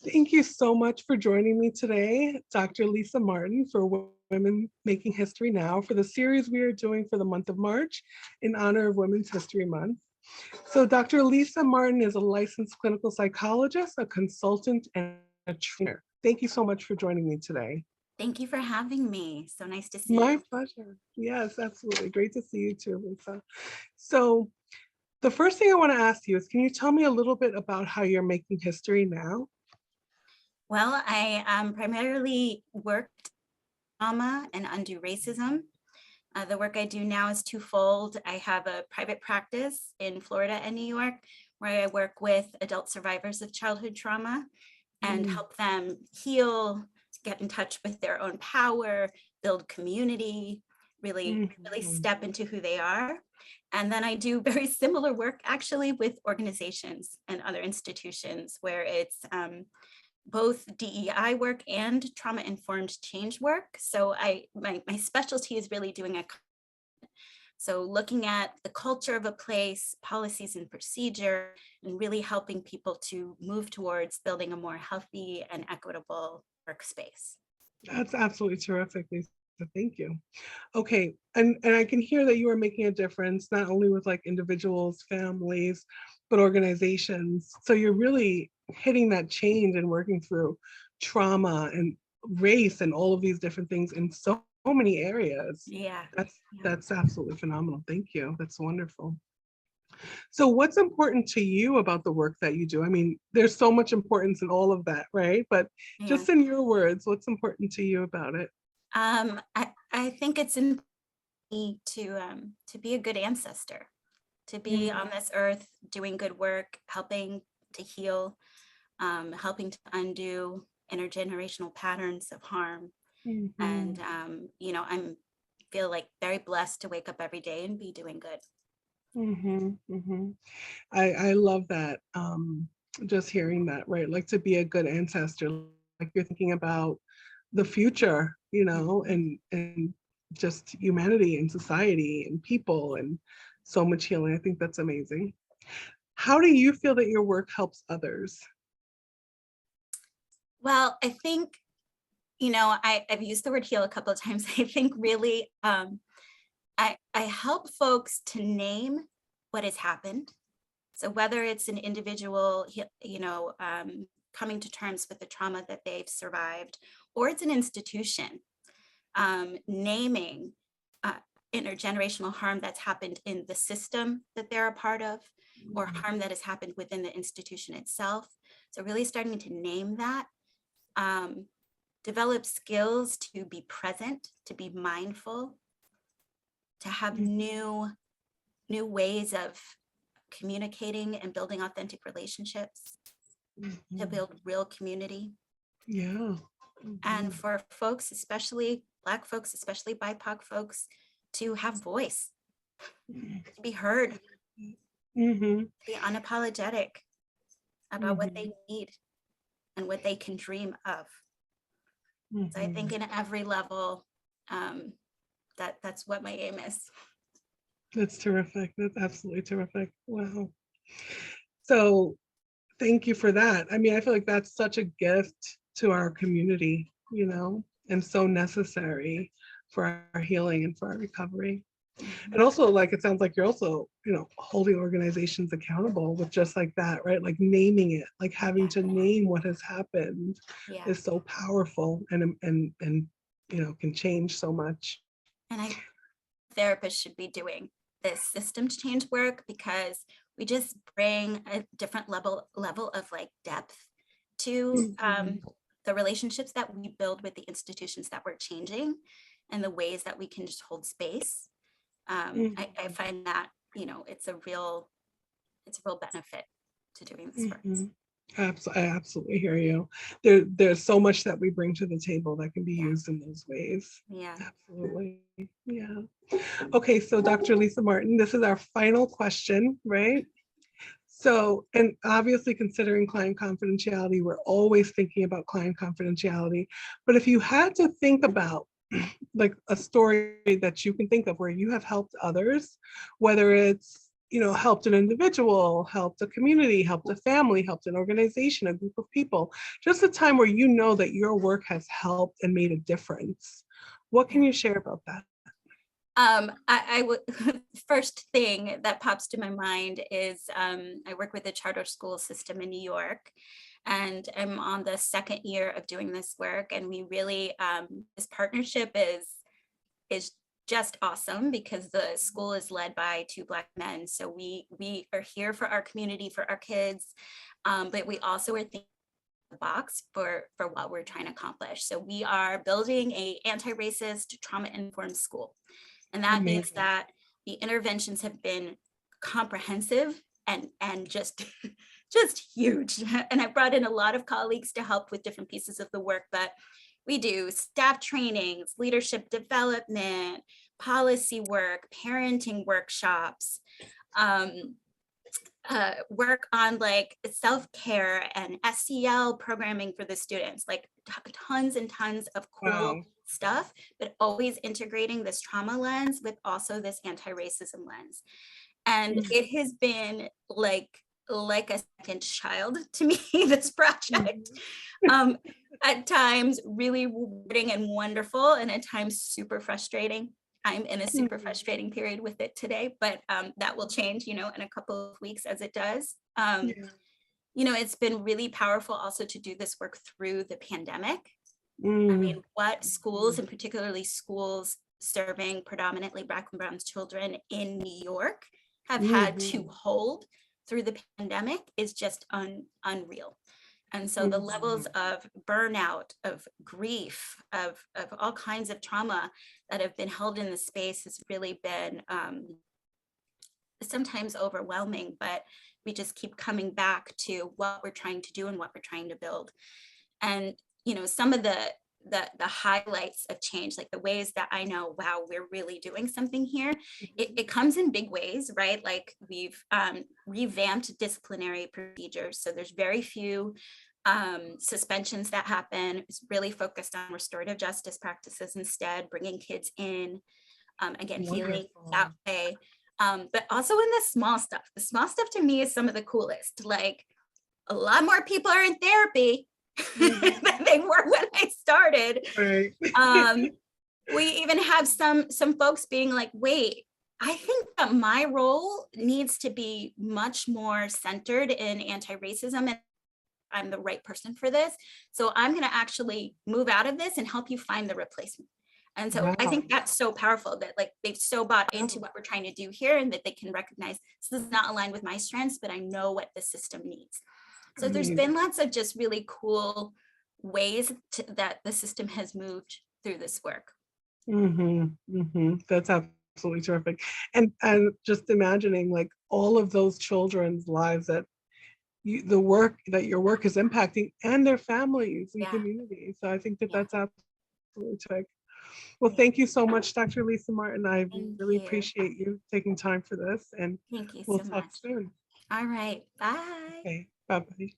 Thank you so much for joining me today, Dr. Lisa Martin, for Women Making History Now, for the series we are doing for the month of March in honor of Women's History Month. So Dr. Lisa Martin is a licensed clinical psychologist, a consultant, and a trainer. Thank you so much for joining me today. Thank you for having me. So nice to see My you. pleasure. Yes, absolutely. Great to see you too, Lisa. So the first thing I want to ask you is, can you tell me a little bit about how you're making history now? Well, I primarily worked trauma and undo racism. The work I do now is twofold. I have a private practice in Florida and New York where I work with adult survivors of childhood trauma and Mm, help them heal, get in touch with their own power, build community, really mhm. step into who they are. And then I do very similar work actually with organizations and other institutions where it's both DEI work and trauma informed change work. So my specialty is really doing a so looking at the culture of a place, policies and procedure, and really helping people to move towards building a more healthy and equitable workspace. That's absolutely terrific, Lisa. Thank you. Okay, and I can hear that you are making a difference not only with like individuals, families, but organizations. So you're really hitting that change and working through trauma and race and all of these different things in so many areas. Yeah. That's Yeah. that's absolutely phenomenal. Thank you. That's wonderful. So what's important to you about the work that you do? I mean, there's so much importance in all of that, right? But Yeah. just in your words, what's important to you about it? I think it's important to be a good ancestor, to be Mm, on this earth doing good work, helping to heal, helping to undo intergenerational patterns of harm. And mhm, I'm feel like very blessed to wake up every day and be doing good. mhm, mhm. I love that. Just hearing that, right? Like to be a good ancestor, like you're thinking about the future, Mhm. and just humanity and society and people and so much healing. I think that's amazing. How do you feel that your work helps others? Well, I think, I've used the word heal a couple of times. I think really I help folks to name what has happened. So whether it's an individual, coming to terms with the trauma that they've survived, or it's an institution, naming uh, intergenerational harm that's happened in the system that they're a part of, or harm that has happened within the institution itself. So really starting to name that, um, develop skills to be present, to be mindful, to have new ways of communicating and building authentic relationships, to Mhm. build real community. Yeah. And Mhm. for folks, especially Black folks, especially BIPOC folks, to have voice, to be heard, to Mhm. be unapologetic about what Mhm. they need and what they can dream of. So I think Mhm. in every level, um, that's what my aim is. That's terrific. That's absolutely terrific. Wow. So thank you for that. I mean, I feel like that's such a gift to our community, and so necessary for our healing and for our recovery. And Mhm. also, like, it sounds like you're also, holding organizations accountable with just like that, right? Like naming it, like having Yeah, to name what has happened yeah. is so powerful and can change so much. And I therapists should be doing this systems change work because we just bring a different level of like depth to Mhm. the relationships that we build with the institutions that we're changing and the ways that we can just hold space. I Mhm. find that it's a real benefit to doing this work. Mhm. I absolutely hear you. There's so much that we bring to the table that can be Yeah, used in those ways. yeah. Absolutely. Yeah. Okay, so Dr. Lisa Martin, this is our final question, right? So, and obviously considering client confidentiality, we're always thinking about client confidentiality. But if you had to think about like a story that you can think of where you have helped others, whether it's helped an individual, helped a community, helped a family, helped an organization, a group of people. Just a time where you know that your work has helped and made a difference. What can you share about that? I would first thing that pops to my mind is I work with a charter school system in New York, and I'm on the second year of doing this work. And we really this partnership is just awesome because the school is led by two Black men. So we are here for our community, for our kids, but we also are thinking the box for what we're trying to accomplish. So we are building a anti-racist, trauma-informed school. And that means Amazing. that the interventions have been comprehensive and just just huge. And I brought in a lot of colleagues to help with different pieces of the work, but we do staff trainings, leadership development, policy work, parenting workshops, work on like self-care and SEL programming for the students, like tons and tons of cool Wow. stuff, but always integrating this trauma lens with also this anti-racism lens. And it has been like a second child to me, this project. At times really rewarding and wonderful, and at times super frustrating. I'm in a super frustrating period with it today, but that will change, in a couple of weeks as it does. Yeah. It's been really powerful also to do this work through the pandemic. I Mm. mean, what schools, and particularly schools serving predominantly Black and Brown children in New York have had to hold through the pandemic is just unreal. And so the levels of burnout, of grief, of all kinds of trauma that have been held in the space has really been sometimes overwhelming, but we just keep coming back to what we're trying to do and what we're trying to build. And, some of the highlights of change, like the ways that I know, wow, we're really doing something here. It comes in big ways, right? Like we've revamped disciplinary procedures. So there's very few suspensions that happen. It's really focused on restorative justice practices instead, bringing kids in, again, healing that way. But also in the small stuff. The small stuff to me is some of the coolest. Like a lot more people are in therapy than they were when I started. Right. We even have some folks being like, wait, I think that my role needs to be much more centered in anti-racism, and I'm the right person for this. So I'm going to actually move out of this and help you find the replacement. And so I think that's so powerful that like they've so bought into what we're trying to do here, and that they can recognize this is not aligned with my strengths, but I know what the system needs. So there's been lots of just really cool ways that the system has moved through this work. That's absolutely terrific. And just imagining like all of those children's lives that your work is impacting, and their families and communities. So I think that that's absolutely terrific. Well, thank you so much, Dr. Lisa Martin. I really appreciate you taking time for this, and Thank you we'll so talk much. soon. All right. Bye. Okay. Bye-bye.